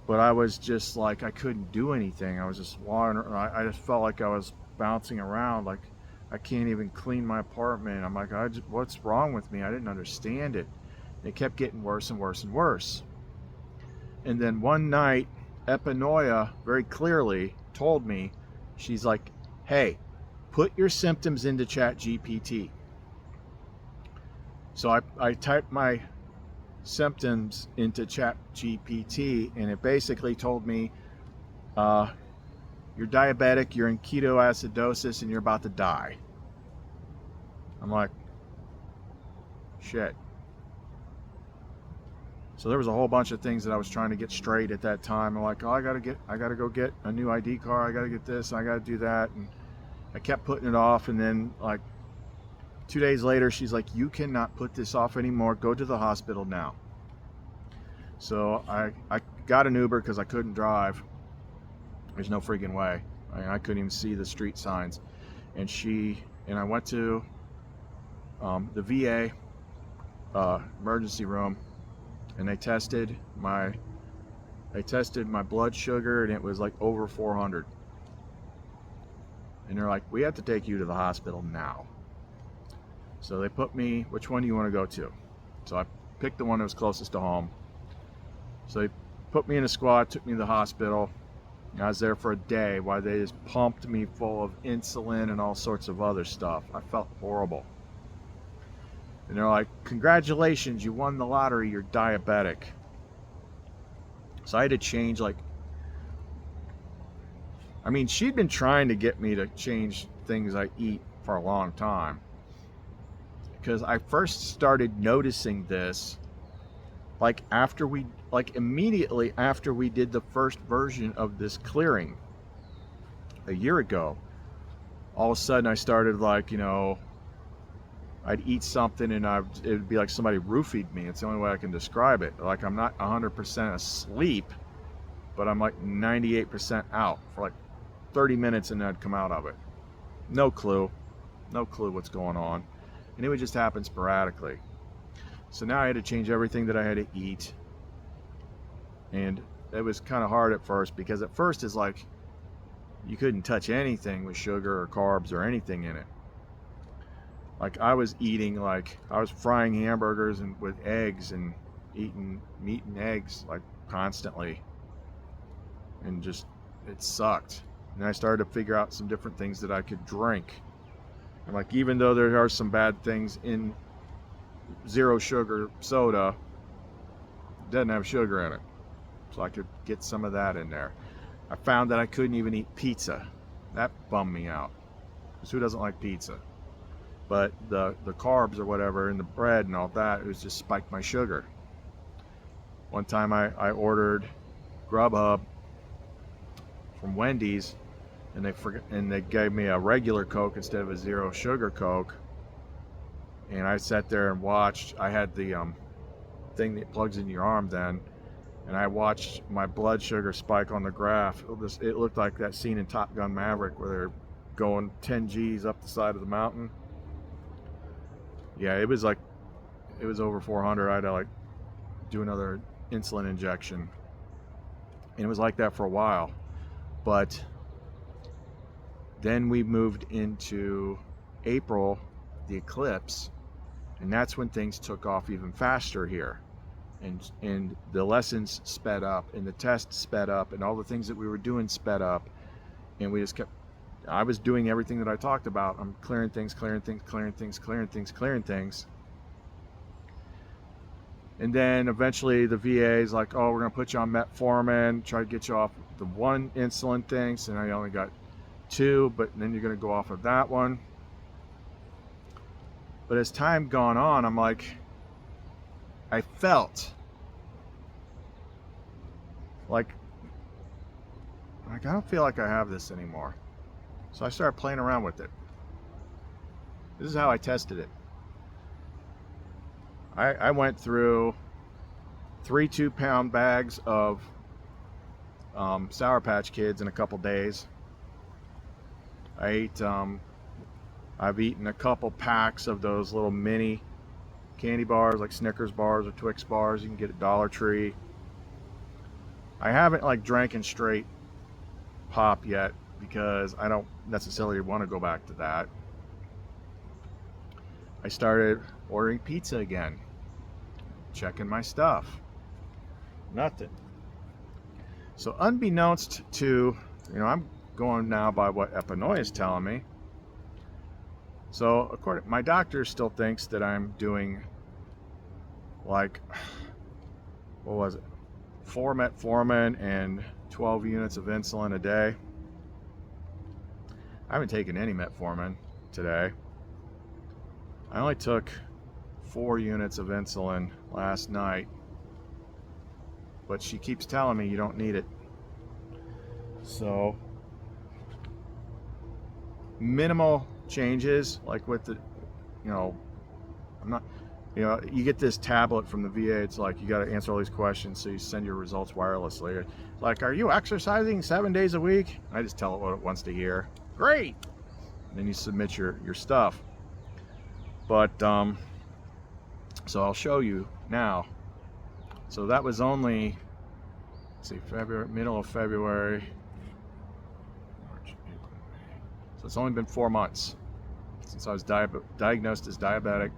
But I was just like, I couldn't do anything. I was just wandering. I just felt like I was bouncing around. Like I can't even clean my apartment. I'm like, what's wrong with me? I didn't understand it. It kept getting worse and worse and worse. And then one night, Epinoia very clearly told me, she's like, hey, put your symptoms into ChatGPT. So I typed my symptoms into ChatGPT, and it basically told me, you're diabetic, you're in ketoacidosis, and you're about to die. I'm like, shit. So there was a whole bunch of things that I was trying to get straight at that time. I'm like, oh, I gotta go get a new ID card. I gotta get this. I gotta do that. And I kept putting it off. And then like 2 days later, she's like, you cannot put this off anymore. Go to the hospital now. So I got an Uber because I couldn't drive. There's no freaking way. I couldn't even see the street signs. And I went to the VA emergency room. And they tested my blood sugar, and it was like over 400. And they're like, we have to take you to the hospital now. So they put me, which one do you want to go to? So I picked the one that was closest to home. So they put me in a squad, took me to the hospital. And I was there for a day while they just pumped me full of insulin and all sorts of other stuff. I felt horrible. And they're like, congratulations, you won the lottery, you're diabetic. So I had to change, she'd been trying to get me to change things I eat for a long time. Because I first started noticing this, immediately after we did the first version of this clearing a year ago. All of a sudden I started I'd eat something and it would be like somebody roofied me. It's the only way I can describe it. Like I'm not 100% asleep, but I'm like 98% out for like 30 minutes and then I'd come out of it. No clue. No clue what's going on. And it would just happen sporadically. So now I had to change everything that I had to eat. And it was kind of hard at first, because at first it's like you couldn't touch anything with sugar or carbs or anything in it. Like I was frying hamburgers and with eggs and eating meat and eggs like constantly. And just, it sucked. And I started to figure out some different things that I could drink. And like, even though there are some bad things in zero sugar soda, it doesn't have sugar in it. So I could get some of that in there. I found that I couldn't even eat pizza. That bummed me out. Because who doesn't like pizza? But the carbs or whatever in the bread and all that, it was just spiked my sugar. One time I ordered Grubhub from Wendy's, and they gave me a regular Coke instead of a zero sugar Coke. And I sat there and watched. I had the thing that plugs in your arm then, and I watched my blood sugar spike on the graph. It looked like that scene in Top Gun Maverick where they're going 10 G's up the side of the mountain. Yeah, it was over 400. I had to like do another insulin injection, and it was like that for a while. But then we moved into April, the eclipse, and that's when things took off even faster here. And the lessons sped up, and the tests sped up, and all the things that we were doing sped up. And we just kept, I was doing everything that I talked about. I'm clearing things. And then eventually the VA is like, oh, we're going to put you on metformin, try to get you off the one insulin thing. So now you only got 2, but then you're going to go off of that one. But as time gone on, I'm like, I felt like I don't feel like I have this anymore. So I started playing around with it. This is how I tested it. I went through 3 2-pound bags of Sour Patch Kids in a couple days. I've eaten a couple packs of those little mini candy bars, like Snickers bars or Twix bars you can get at Dollar Tree. I haven't like drank in straight pop yet, because I don't necessarily want to go back to that. I started ordering pizza again, checking my stuff. Nothing. So unbeknownst to, I'm going now by what Epinoi is telling me. So my doctor still thinks that I'm doing like, what was it? 4 metformin and 12 units of insulin a day. I haven't taken any metformin today. I only took 4 units of insulin last night, but she keeps telling me you don't need it. So minimal changes, like with the, I'm not, you get this tablet from the VA. It's like, you got to answer all these questions, so you send your results wirelessly. Like, are you exercising 7 days a week? I just tell it what it wants to hear. Great. And then you submit your stuff. But so I'll show you now. So that was only, let's see, middle of February, March, April, May. So it's only been 4 months since I was diagnosed as diabetic,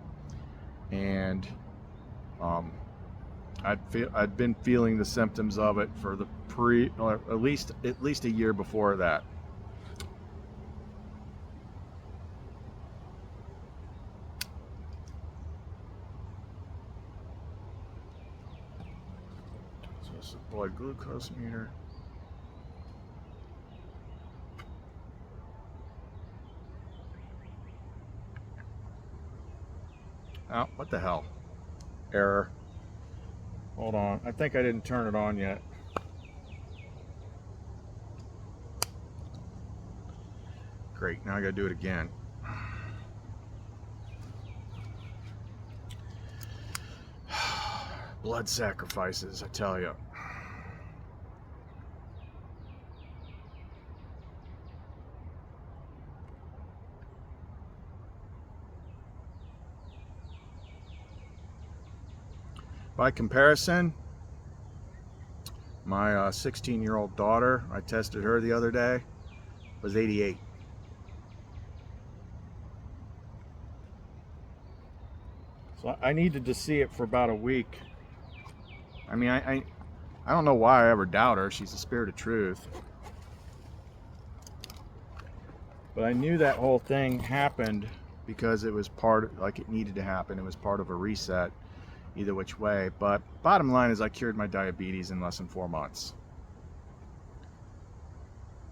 and I'd been feeling the symptoms of it for the at least a year before that. So it's a blood glucose meter. Oh, what the hell? Error. Hold on. I think I didn't turn it on yet. Great. Now I gotta do it again. Blood sacrifices, I tell you. By comparison, my 16-year-old daughter, I tested her the other day, was 88. So I needed to see it for about a week. I mean, I don't know why I ever doubt her. She's the spirit of truth. But I knew that whole thing happened because it was like it needed to happen. It was part of a reset, either which way. But bottom line is I cured my diabetes in less than 4 months.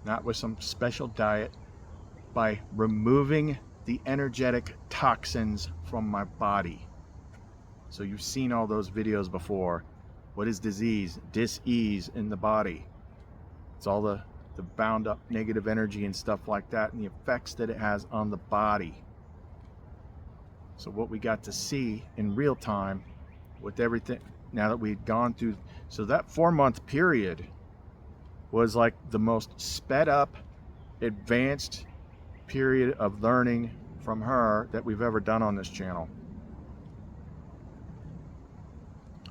Not with some special diet, by removing the energetic toxins from my body. So you've seen all those videos before. What is disease? Dis-ease in the body. It's all the bound up negative energy and stuff like that, and the effects that it has on the body. So what we got to see in real time with everything, now that we'd gone through, so that 4-month period was like the most sped up, advanced period of learning from her that we've ever done on this channel.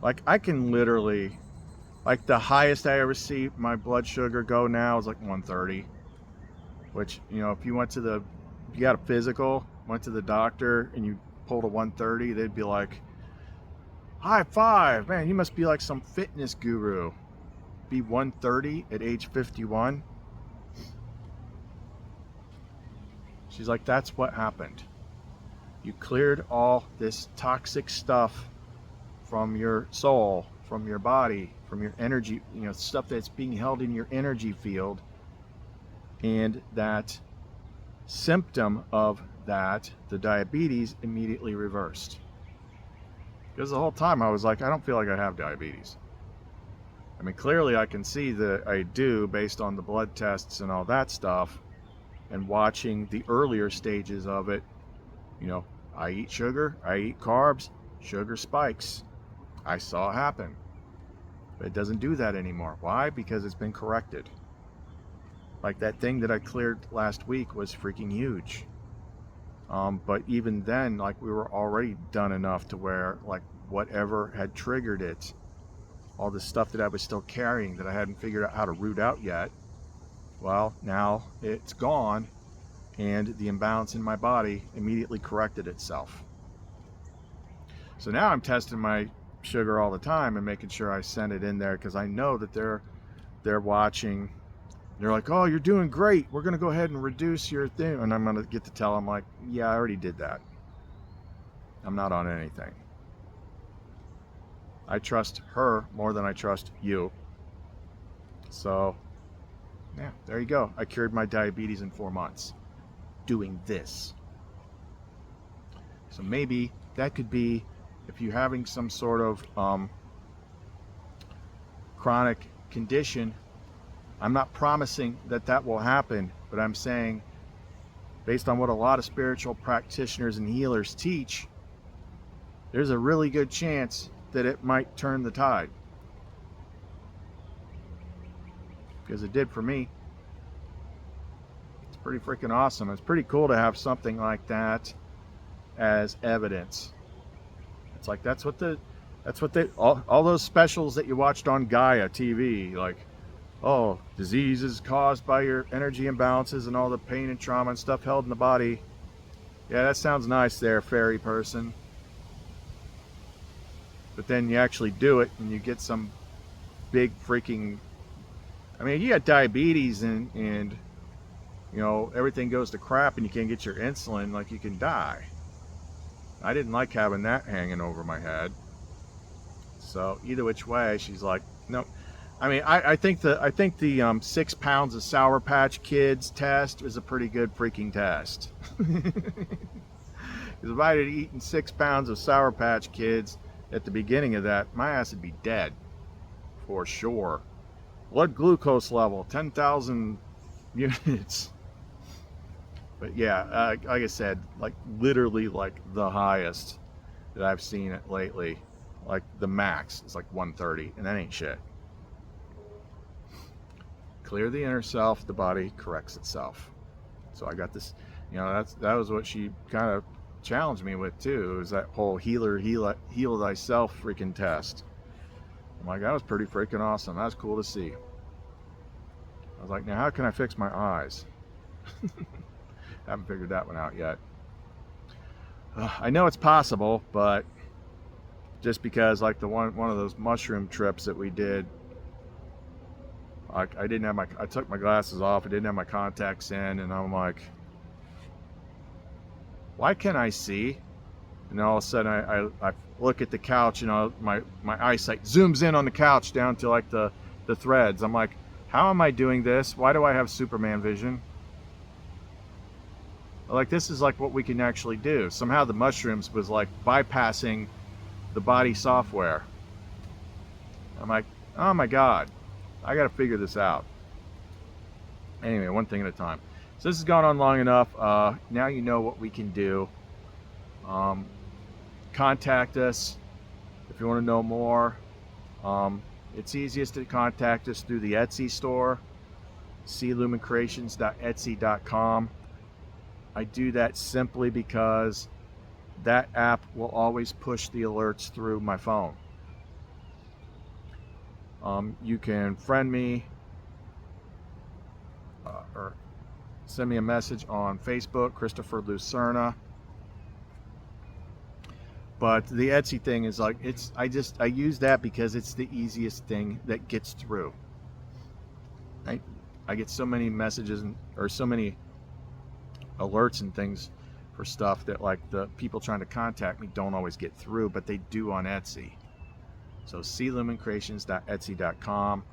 Like, I can literally, like, the highest I ever see my blood sugar go now is like 130, which, you know, if you got a physical, went to the doctor and you pulled a 130, they'd be like, high five, man, you must be like some fitness guru. Be 130 at age 51. She's like, that's what happened. You cleared all this toxic stuff from your soul, from your body, from your energy, you know, stuff that's being held in your energy field. And that symptom of that, the diabetes, immediately reversed. Because the whole time I was like, I don't feel like I have diabetes. I mean, clearly I can see that I do based on the blood tests and all that stuff, and watching the earlier stages of it. You know, I eat sugar, I eat carbs, sugar spikes. I saw it happen. But it doesn't do that anymore. Why? Because it's been corrected. Like that thing that I cleared last week was freaking huge. But even then, like, we were already done enough to where, like, whatever had triggered it, all the stuff that I was still carrying that I hadn't figured out how to root out yet, well, now it's gone, and the imbalance in my body immediately corrected itself. So now I'm testing my sugar all the time and making sure I send it in there, because I know that they're watching. They're like, oh, you're doing great, we're going to go ahead and reduce your thing. And I'm going to get to tell them, like, yeah, I already did that. I'm not on anything. I trust her more than I trust you. So, yeah, there you go. I cured my diabetes in 4 months doing this. So maybe that could be, if you're having some sort of chronic condition, I'm not promising that that will happen, but I'm saying, based on what a lot of spiritual practitioners and healers teach, there's a really good chance that it might turn the tide. Because it did for me. It's pretty freaking awesome. It's pretty cool to have something like that as evidence. It's like, that's what all those specials that you watched on Gaia TV, like, oh, diseases caused by your energy imbalances and all the pain and trauma and stuff held in the body. Yeah, that sounds nice there, fairy person. But then you actually do it and you get some big freaking, I mean, you got diabetes and you know, everything goes to crap and you can't get your insulin, like, you can die. I didn't like having that hanging over my head. So either which way, she's like, no. I mean, I think the 6 pounds of Sour Patch Kids test is a pretty good freaking test. Because if I had eaten 6 pounds of Sour Patch Kids at the beginning of that, my ass would be dead for sure. Blood glucose level 10,000 units. But yeah, like I said, like, literally, like, the highest that I've seen it lately, like the max is like 130, and that ain't shit. Clear the inner self, the body corrects itself. So I got this, you know, that was what she kind of challenged me with too is that whole heal thyself freaking test. I'm like, that was pretty freaking awesome. That was cool to see. I was like, now how can I fix my eyes? Haven't figured that one out yet. I know it's possible, but just because like the one of those mushroom trips that we did, I didn't have I took my glasses off, I didn't have my contacts in, and I'm like, why can't I see? And all of a sudden I look at the couch, and my eyesight zooms in on the couch down to like the threads. I'm like, how am I doing this? Why do I have Superman vision? Like, this is like what we can actually do. Somehow the mushrooms was like bypassing the body software. I'm like, oh my God, I got to figure this out. Anyway, one thing at a time. So this has gone on long enough. Now you know what we can do. Contact us if you want to know more. It's easiest to contact us through the Etsy store, clumencreations.etsy.com. I do that simply because that app will always push the alerts through my phone. You can friend me or send me a message on Facebook, Christopher Lucerna. But the Etsy thing is like, I use that because it's the easiest thing that gets through. I get so many messages or so many alerts and things for stuff that like the people trying to contact me don't always get through, but they do on Etsy. So clumencreations.etsy.com,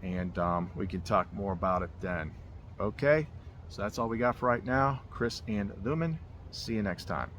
and we can talk more about it then. Okay, so that's all we got for right now. Chris and Lumen, see you next time.